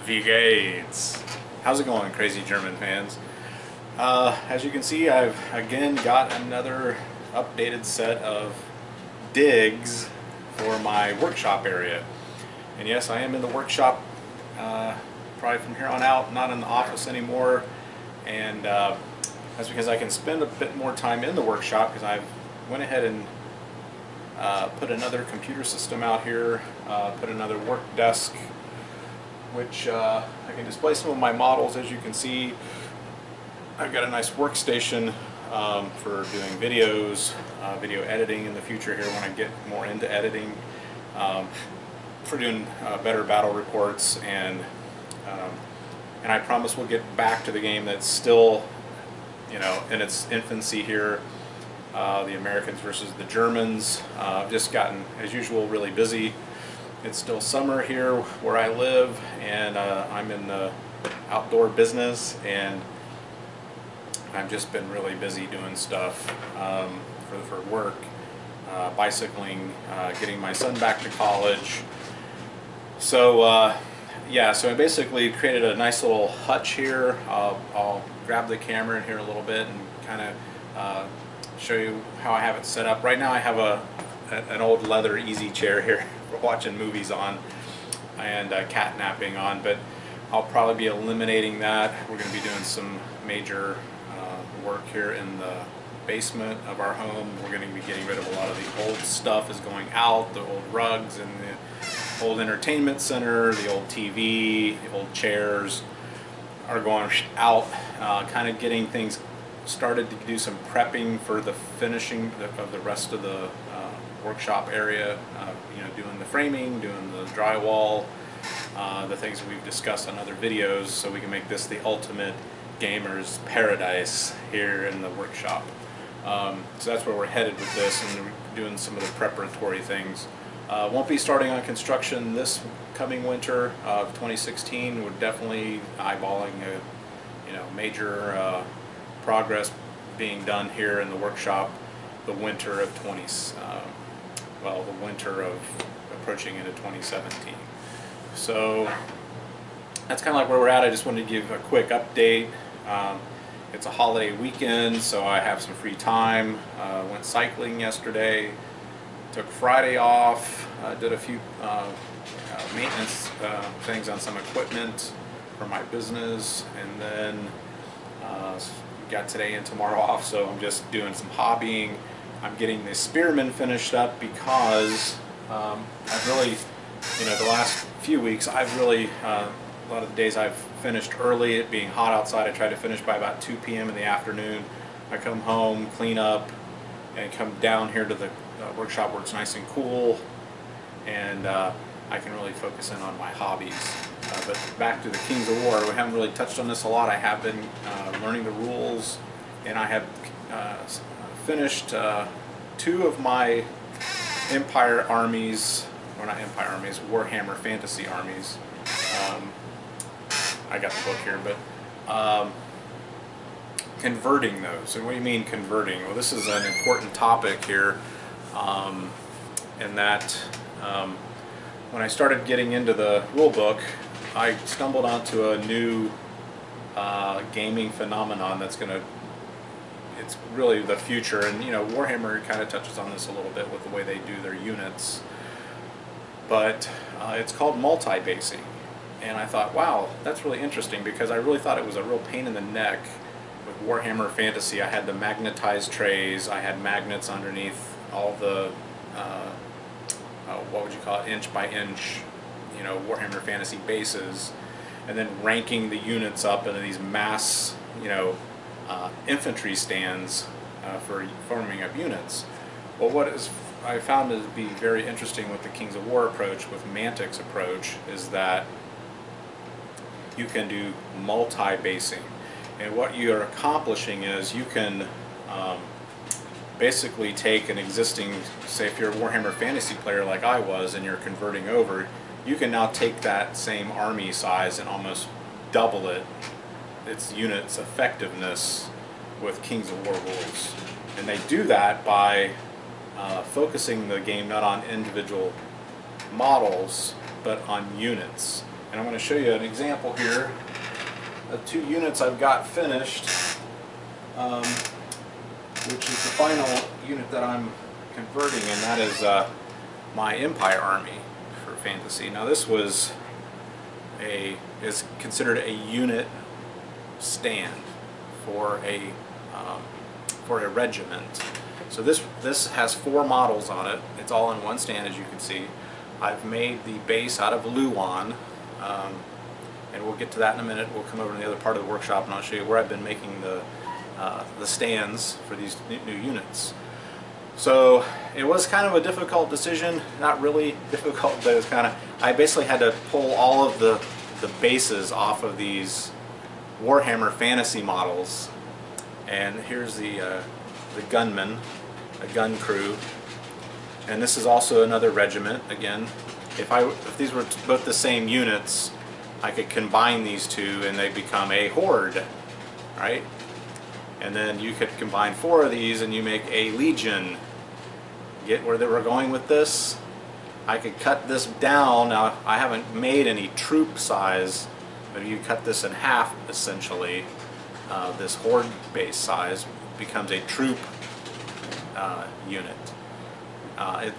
Wie geht's? How's it going, crazy German fans? As you can see, I've again got another updated set of digs for my workshop area. And yes, I am in the workshop probably from here on out, not in the office anymore. And that's because I can spend a bit more time in the workshop because I've went ahead and put another computer system out here, put another work desk, which I can display some of my models. As you can see, I've got a nice workstation for doing videos, video editing in the future here when I get more into editing, for doing better battle reports, and I promise we'll get back to the game that's still, you know, in its infancy here. The Americans versus the Germans. I've just gotten, as usual, really busy. It's still summer here where I live, and I'm in the outdoor business, and I've just been really busy doing stuff for work, bicycling, getting my son back to college. So yeah, so I basically created a nice little hutch here. I'll grab the camera in here a little bit and kind of show you how I have it set up. Right now I have an old leather easy chair here for watching movies on and cat napping on, but I'll probably be eliminating that. We're going to be doing some major work here in the basement of our home. We're going to be getting rid of a lot of the old stuff is going out, the old rugs and the old entertainment center, the old TV, the old chairs are going out, kind of getting things started to do some prepping for the finishing of the rest of the workshop area, you know, doing the framing, doing the drywall, the things that we've discussed on other videos, so we can make this the ultimate gamer's paradise here in the workshop. So that's where we're headed with this, and we're doing some of the preparatory things. Won't be starting on construction this coming winter of 2016. We're definitely eyeballing a, you know, major progress being done here in the workshop the winter of the winter of approaching into 2017. So that's kind of like where we're at. I just wanted to give a quick update. It's a holiday weekend, so I have some free time. Went cycling yesterday, took Friday off, did a few maintenance things on some equipment for my business, and then got today and tomorrow off, so I'm just doing some hobbying. I'm getting the Spearman finished up because I've really, you know, the last few weeks I've really, a lot of the days I've finished early, it being hot outside. I try to finish by about 2 p.m. in the afternoon. I come home, clean up, and come down here to the workshop where it's nice and cool, and I can really focus in on my hobbies. But back to the Kings of War, we haven't really touched on this a lot. I have been learning the rules, and I have finished 2 of my Empire armies, or not Empire armies, Warhammer Fantasy armies. I got the book here, but converting those. And what do you mean converting? Well, this is an important topic here, in that when I started getting into the rule book, I stumbled onto a new gaming phenomenon that's it's really the future. And you know, Warhammer kind of touches on this a little bit with the way they do their units, but it's called multi-basing. And I thought, wow, that's really interesting, because I really thought it was a real pain in the neck with Warhammer Fantasy. I had the magnetized trays, I had magnets underneath all the what would you call it, inch by inch, you know, Warhammer Fantasy bases, and then ranking the units up into these mass, you know, infantry stands for forming up units. Well, I found to be very interesting with the Kings of War approach, with Mantic's approach, is that you can do multi-basing, and what you're accomplishing is you can basically take an existing, say if you're a Warhammer Fantasy player like I was and you're converting over, you can now take that same army size and almost double its unit's effectiveness with Kings of War rules. And they do that by focusing the game not on individual models but on units. And I'm going to show you an example here of 2 units I've got finished, which is the final unit that I'm converting, and that is my Empire Army for Fantasy. Now this is considered a unit stand for a regiment. So this has 4 models on it. It's all in one stand, as you can see. I've made the base out of Luan, and we'll get to that in a minute. We'll come over to the other part of the workshop and I'll show you where I've been making the stands for these new units. So it was kind of a difficult decision, not really difficult, but it was kind of, I basically had to pull all of the bases off of these Warhammer Fantasy models. And here's the gunmen, a gun crew, and this is also another regiment. Again, if these were both the same units, I could combine these two and they become a horde, right? And then you could combine 4 of these and you make a legion. Get where they were going with this? I could cut this down. Now I haven't made any troop size, but if you cut this in half, essentially, this horde base size becomes a troop unit.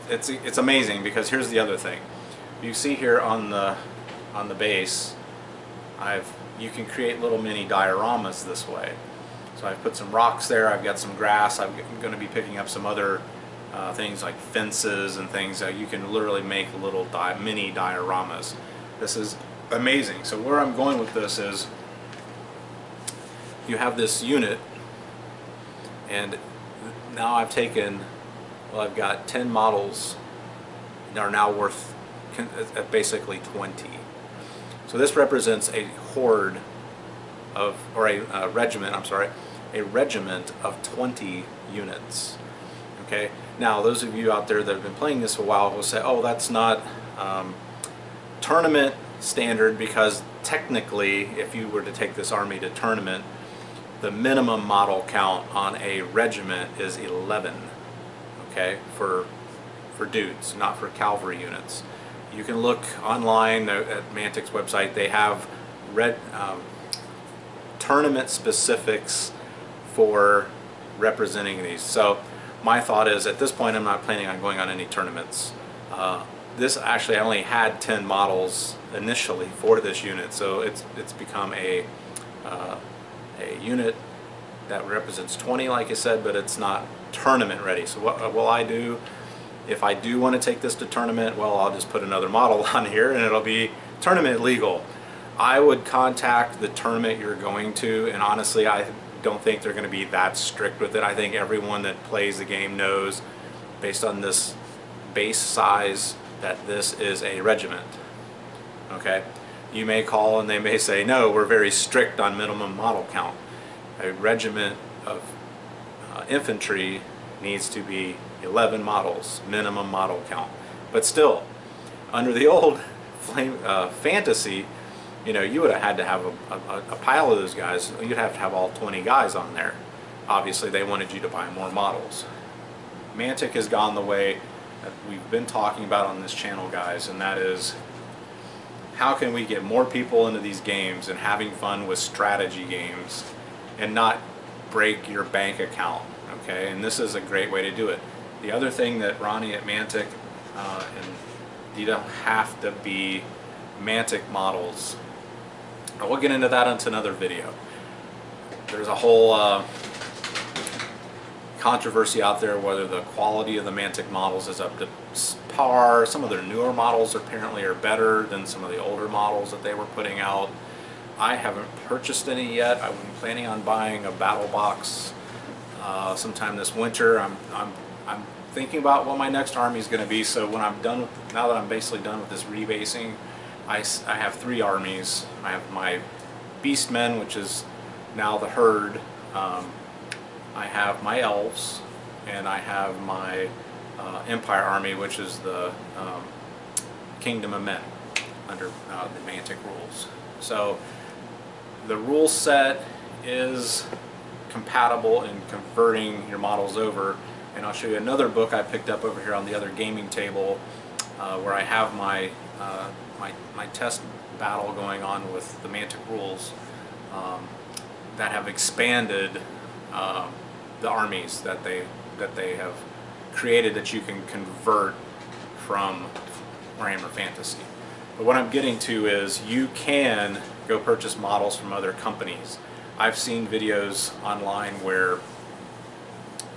It's amazing, because here's the other thing. You see here on the base, you can create little mini dioramas this way. So I've put some rocks there, I've got some grass, I'm going to be picking up some other things like fences and things that you can literally make little mini dioramas. This is amazing. So where I'm going with this is, you have this unit, and now I've got 10 models that are now worth basically 20. So this represents a horde of, or a regiment, I'm sorry, a regiment of 20 units. Okay, now those of you out there that have been playing this for a while will say, oh, that's not tournament standard, because technically if you were to take this army to tournament, the minimum model count on a regiment is 11, okay, for dudes, not for cavalry units. You can look online at Mantic's website. They have tournament specifics for representing these. So my thought is, at this point I'm not planning on going on any tournaments. This actually, I only had 10 models initially for this unit, so it's become a unit that represents 20, like I said, but it's not tournament ready. So what will I do? If I do want to take this to tournament, well, I'll just put another model on here and it'll be tournament legal. I would contact the tournament you're going to, and honestly, I don't think they're going to be that strict with it. I think everyone that plays the game knows, based on this base size, that this is a regiment. Okay? You may call and they may say, no, we're very strict on minimum model count. A regiment of infantry needs to be 11 models, minimum model count. But still, under the old fantasy, you know, you would have had to have a pile of those guys. You'd have to have all 20 guys on there. Obviously, they wanted you to buy more models. Mantic has gone the way that we've been talking about on this channel, guys, and that is, how can we get more people into these games and having fun with strategy games and not break your bank account, okay? And this is a great way to do it. The other thing that Ronnie at Mantic, and you don't have to be Mantic models. We'll get into that into another video. There's a whole controversy out there whether the quality of the Mantic models is up to par. Some of their newer models apparently are better than some of the older models that they were putting out. I haven't purchased any yet. I'm planning on buying a battle box sometime this winter. I'm thinking about what my next army is going to be. So when I'm done with, now that I'm basically done with this rebasing, I have 3 armies. I have my Beastmen, which is now the herd. I have my elves, and I have my Empire Army, which is the Kingdom of Men under the Mantic rules. So the rule set is compatible in converting your models over, and I'll show you another book I picked up over here on the other gaming table where I have my test battle going on with the Mantic rules that have expanded the armies that they have created that you can convert from Warhammer Fantasy. But what I'm getting to is you can go purchase models from other companies. I've seen videos online where,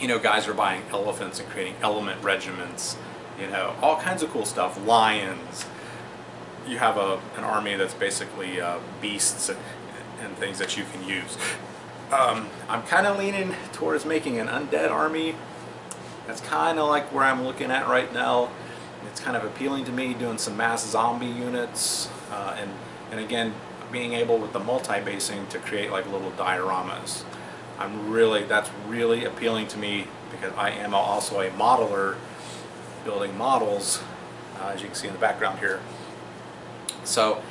you know, guys are buying elephants and creating element regiments, you know, all kinds of cool stuff, lions. You have an army that's basically beasts and things that you can use. I'm kind of leaning towards making an undead army. That's kind of like where I'm looking at right now. It's kind of appealing to me, doing some mass zombie units, and again, being able with the multi-basing to create like little dioramas. That's really appealing to me because I am also a modeler building models, as you can see in the background here. So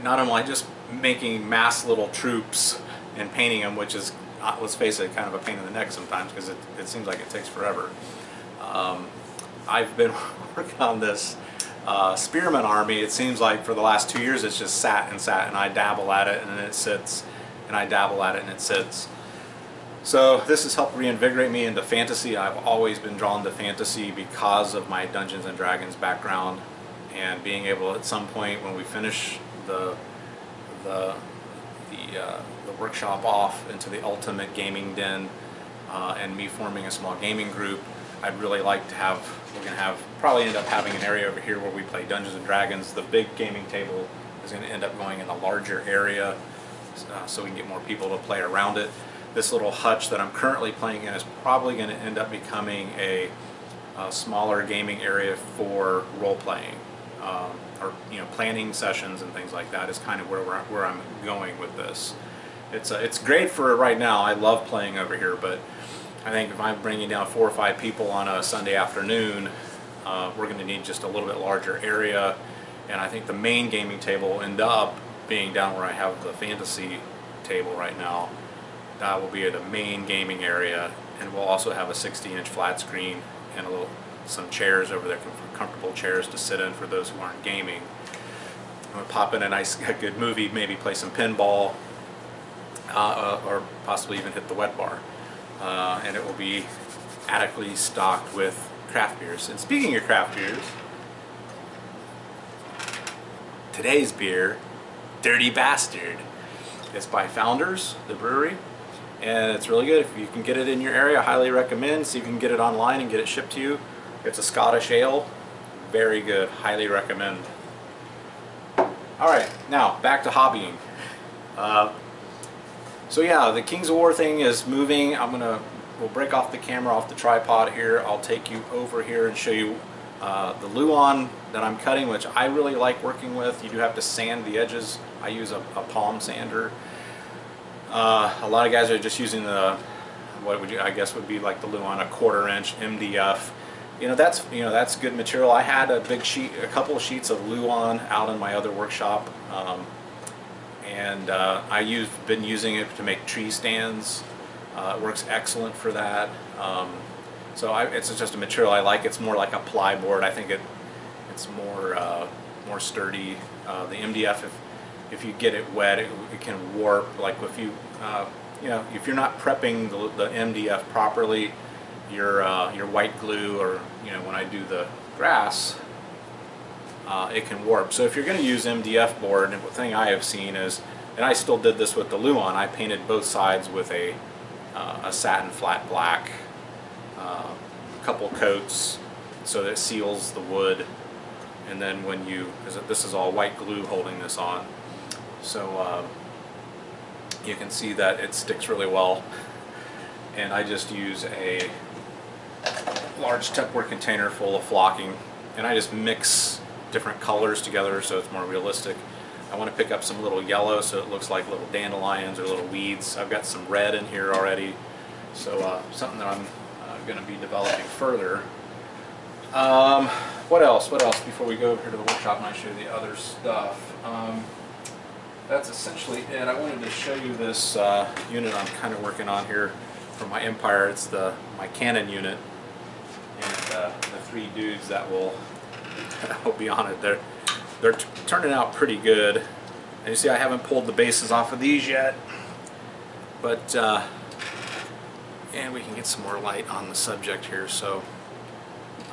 not only just making mass little troops and painting them, which is, let's face it, kind of a pain in the neck sometimes because it seems like it takes forever. I've been working on this Spearman army. It seems like for the last 2 years it's just sat, and I dabble at it and then it sits, and I dabble at it and it sits. So this has helped reinvigorate me into fantasy. I've always been drawn to fantasy because of my Dungeons and Dragons background, and being able at some point when we finish the workshop off into the ultimate gaming den and me forming a small gaming group, I'd really like to have, we're going to probably end up having an area over here where we play Dungeons and Dragons. The big gaming table is going to end up going in a larger area so we can get more people to play around it. This little hutch that I'm currently playing in is probably going to end up becoming a smaller gaming area for role-playing, or planning sessions and things like that is kind of where I'm going with this. It's great for right now. I love playing over here, but I think if I'm bringing down 4 or 5 people on a Sunday afternoon, we're going to need just a little bit larger area, and I think the main gaming table will end up being down where I have the fantasy table right now. That will be the main gaming area, and we'll also have a 60-inch flat screen and some chairs over there, comfortable chairs to sit in for those who aren't gaming. I'm going to pop in a good movie, maybe play some pinball, or possibly even hit the wet bar. And it will be adequately stocked with craft beers. And speaking of craft beers, today's beer, Dirty Bastard. It's by Founders, the brewery, and it's really good. If you can get it in your area, I highly recommend. See if you can get it online and get it shipped to you. It's a Scottish ale, very good, highly recommend. Alright, now back to hobbying. So yeah, the Kings of War thing is moving. We'll break off the camera off the tripod here. I'll take you over here and show you the Luon that I'm cutting, which I really like working with. You do have to sand the edges. I use a palm sander. A lot of guys are just using I guess would be like the Luon, a 1/4 inch MDF. That's good material. I had a couple of sheets of Luon out in my other workshop. And I've been using it to make tree stands. It works excellent for that. It's just a material I like. It's more like a plyboard. I think it's more sturdy. The MDF, if you get it wet, it can warp. Like if if you're not prepping the MDF properly, your white glue, or when I do the grass, it can warp. So if you're going to use MDF board, and the thing I have seen is, and I still did this with the Luon, I painted both sides with a satin flat black, a couple coats so that it seals the wood, and then because this is all white glue holding this on, so you can see that it sticks really well. And I just use a large Tupperware container full of flocking, and I just mix different colors together so it's more realistic. I want to pick up some little yellow so it looks like little dandelions or little weeds. I've got some red in here already, so something that I'm going to be developing further. What else before we go over here to the workshop and I show you the other stuff? That's essentially it. I wanted to show you this unit I'm kind of working on here for my Empire. It's my cannon unit, and the 3 dudes that will be on it. They're turning out pretty good. And you see I haven't pulled the bases off of these yet, but and we can get some more light on the subject here, so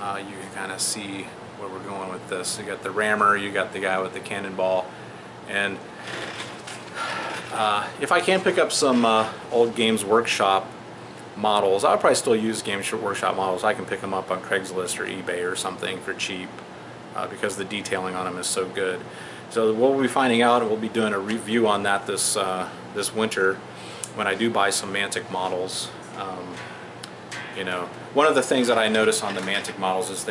you can kind of see where we're going with this. You got the rammer, you got the guy with the cannonball, and if I can pick up some old Games Workshop models, I'll probably still use Games Workshop models. I can pick them up on Craigslist or eBay or something for cheap because the detailing on them is so good. So we'll be finding out, and we'll be doing a review on that this this winter when I do buy some Mantic models. You know, one of the things that I notice on the Mantic models is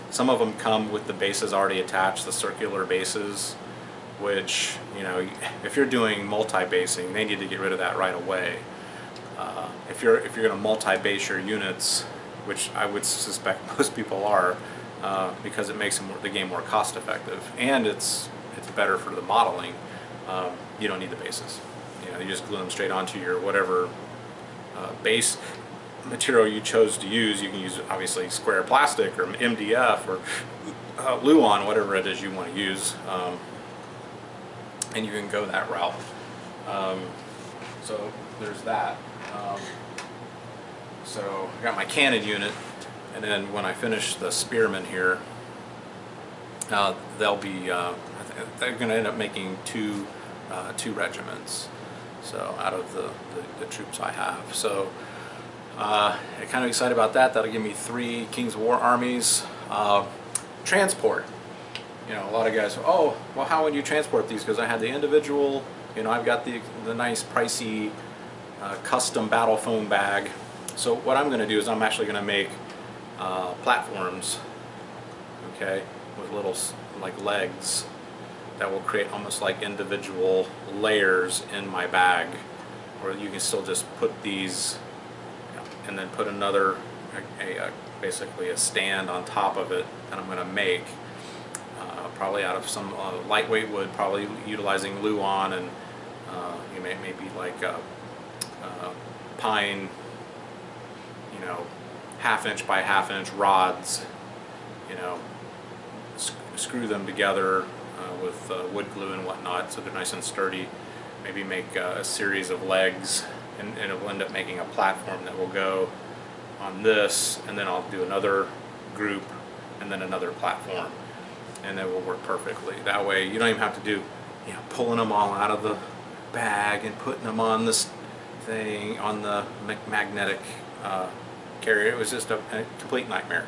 some of them come with the bases already attached, the circular bases, which, you know, if you're doing multi-basing, they need to get rid of that right away. If you're going to multi-base your units, which I would suspect most people are, because it makes the game more cost-effective, and it's better for the modeling. You don't need the bases. You know, you just glue them straight onto your whatever base material you chose to use. You can use obviously square plastic or MDF or Luan, whatever it is you want to use, and you can go that route. So there's that. So I got my cannon unit, and then when I finish the spearmen here, they'll be they're going to end up making two regiments. So out of the troops I have, so I'm kind of excited about that. That'll give me 3 King's War armies. Transport. You know, a lot of guys, oh, well, how would you transport these? Because I had the individual, you know, I've got the nice pricey custom battle foam bag. So what I'm going to do is I'm actually going to make platforms, okay, with little like legs that will create almost like individual layers in my bag, or you can still just put these and then put another basically a stand on top of it that I'm going to make probably out of some lightweight wood, probably utilizing Luan, and you maybe like pine, you know, 1/2 inch by 1/2 inch rods, you know, screw them together with wood glue and whatnot so they're nice and sturdy. Maybe make a series of legs, and it will end up making a platform that will go on this, and then I'll do another group and then another platform, and it will work perfectly. That way you don't even have to do, you know, pulling them all out of the bag and putting them on this thing, on the magnetic carrier. It was just a complete nightmare.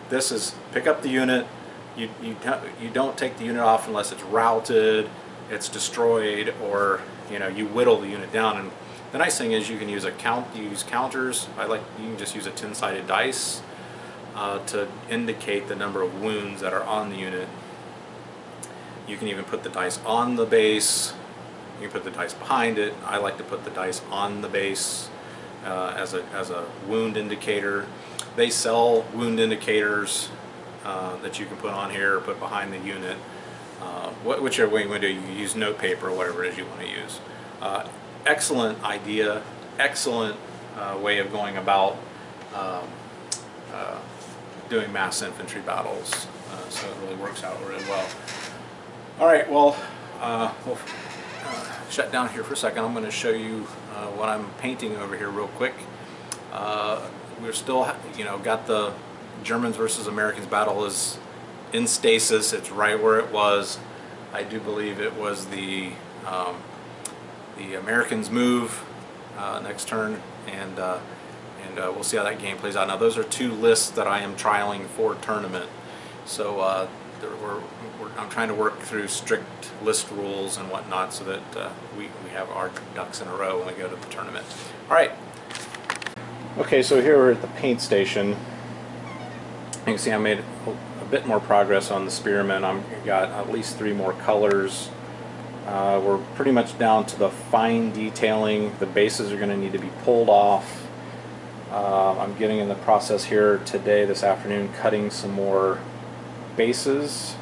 This is pick up the unit, you don't take the unit off unless it's routed, it's destroyed, or, you know, you whittle the unit down. And the nice thing is you can use use counters. You can just use a 10-sided dice to indicate the number of wounds that are on the unit. You can even put the dice on the base. You can put the dice behind it. I like to put the dice on the base as a wound indicator. They sell wound indicators that you can put on here or put behind the unit. Whichever way you want to do, you can use note paper or whatever it is you want to use. Excellent idea, excellent way of going about doing mass infantry battles. So it really works out really well. All right, well, we'll shut down here for a second. I'm going to show you what I'm painting over here real quick. We're still, you know, got the Germans versus Americans battle is in stasis. It's right where it was. I do believe it was the Americans move next turn, and we'll see how that game plays out. Now those are 2 lists that I am trialing for tournament, so I'm trying to work through strict list rules and whatnot so that we have our ducks in a row when we go to the tournament. All right. Okay, so here we're at the paint station. You can see I made a bit more progress on the spearmen. I've got at least 3 more colors. We're pretty much down to the fine detailing. The bases are going to need to be pulled off. I'm getting in the process here today, this afternoon, cutting some more bases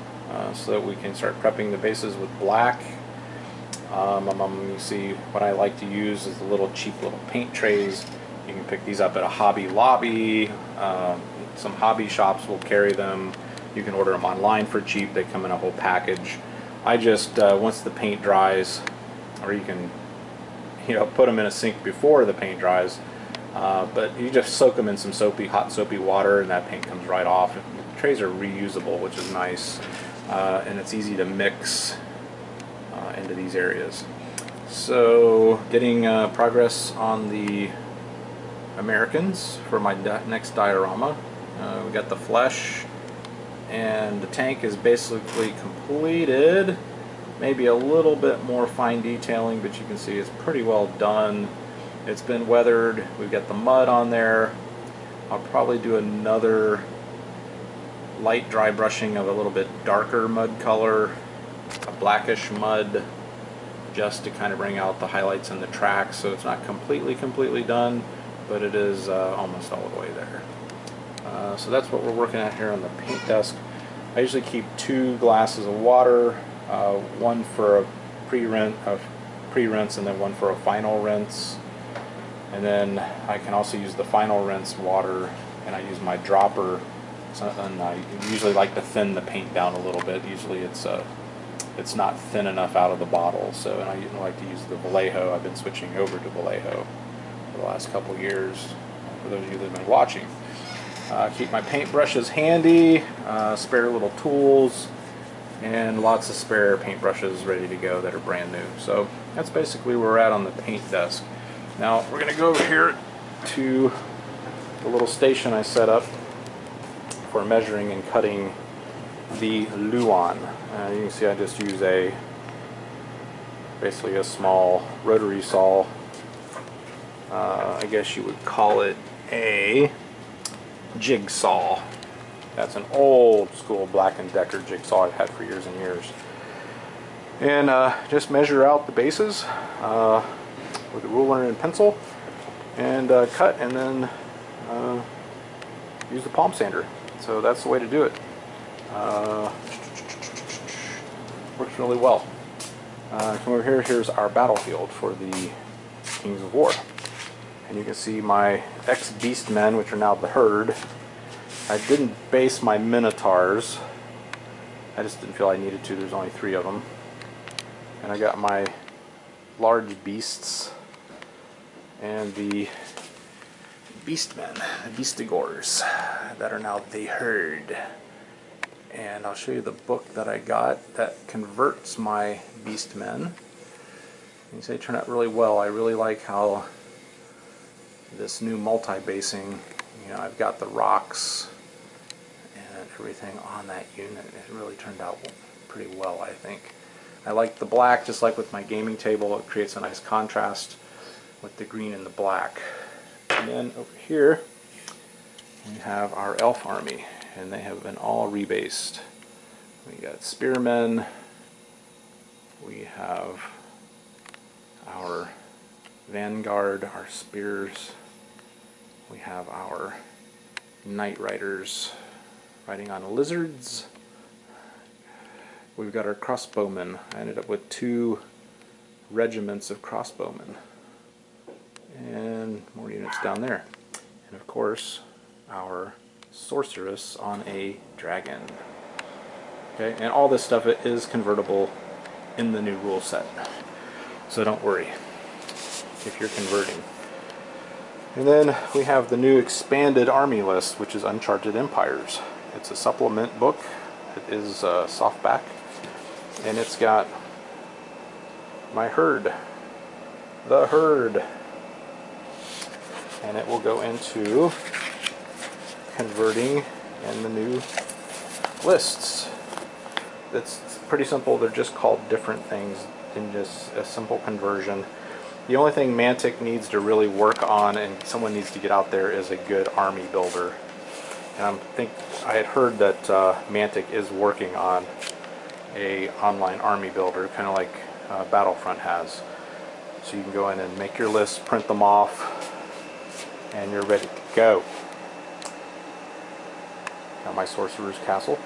so that we can start prepping the bases with black. You see what I like to use is the little cheap little paint trays. You can pick these up at a Hobby Lobby. Some hobby shops will carry them. You can order them online for cheap. They come in a whole package. I just, once the paint dries, or you can, put them in a sink before the paint dries, but you just soak them in some hot soapy water, and that paint comes right off. The trays are reusable, which is nice, and it's easy to mix into these areas. So, getting progress on the Americans for my next diorama. We got the flesh, and the tank is basically completed. Maybe a little bit more fine detailing, but you can see it's pretty well done. It's been weathered. We've got the mud on there. I'll probably do another light dry brushing of a little bit darker mud color, a blackish mud, just to kind of bring out the highlights and the tracks. So it's not completely done, but it is almost all the way there. So that's what we're working at here on the paint desk. I usually keep 2 glasses of water, one for a pre-rinse and then one for a final rinse. And then I can also use the final rinse water, and I use my dropper. And I usually like to thin the paint down a little bit. Usually it's not thin enough out of the bottle, so, and I like to use the Vallejo. I've been switching over to Vallejo for the last couple years, for those of you that have been watching. Keep my paint brushes handy, spare little tools, and lots of spare paintbrushes ready to go that are brand new. So that's basically where we're at on the paint desk. Now we're going to go over here to the little station I set up for measuring and cutting the Luan. You can see I just use basically a small rotary saw. I guess you would call it a jigsaw. That's an old school Black & Decker jigsaw I've had for years and years. And just measure out the bases with a ruler and pencil, and cut, and then use the palm sander. So that's the way to do it. Works really well. Come over here. Here's our battlefield for the Kings of War. And you can see my ex-Beastmen, which are now the Herd. I didn't base my Minotaurs. I just didn't feel I needed to. There's only 3 of them. And I got my large beasts and the Beastmen, the Beastigors, that are now the Herd. And I'll show you the book that I got that converts my Beastmen. You can see they turn out really well. I really like how this new multi-basing, I've got the rocks and everything on that unit. It really turned out pretty well, I think. I like the black, just like with my gaming table. It creates a nice contrast with the green and the black. And then over here we have our elf army, and they have been all rebased. We got spearmen, we have our vanguard, our spears, we have our knight riders riding on lizards, we've got our crossbowmen. I ended up with 2 regiments of crossbowmen, and more units down there, and of course our sorceress on a dragon. Okay, and all this stuff is convertible in the new rule set, so don't worry if you're converting. And then we have the new expanded army list, which is Uncharted Empires. It's a supplement book. It is softback, and it's got my Herd, the Herd, and it will go into converting in the new lists. It's pretty simple. They're just called different things in just a simple conversion. The only thing Mantic needs to really work on, and someone needs to get out there, is a good army builder. And I had heard that Mantic is working on a online army builder, kind of like Battlefront has. So you can go in and make your lists, print them off, and you're ready to go. Got my Sorcerer's Castle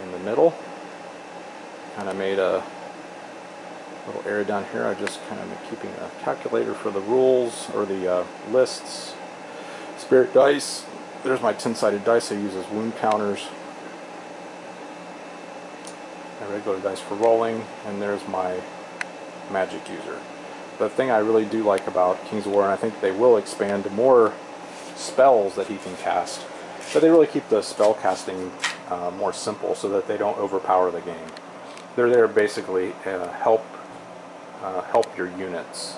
in the middle. Kind of made a little area down here. I just kind of been keeping a calculator for the rules, or the lists. Spirit dice. There's my 10-sided dice I use as wound counters. regular dice for rolling, and there's my magic user. The thing I really do like about Kings of War, and I think they will expand to more spells that he can cast, but they really keep the spell casting more simple so that they don't overpower the game. They're there basically help your units,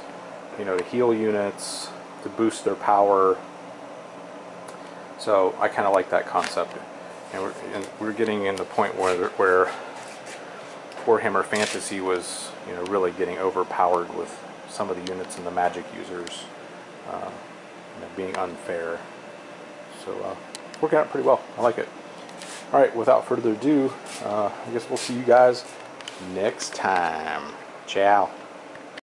to heal units, to boost their power. So I kind of like that concept, and we're getting in the point where Warhammer Fantasy was really getting overpowered with some of the units and the magic users being unfair. So working out pretty well. I like it. All right, without further ado, I guess we'll see you guys next time. Ciao.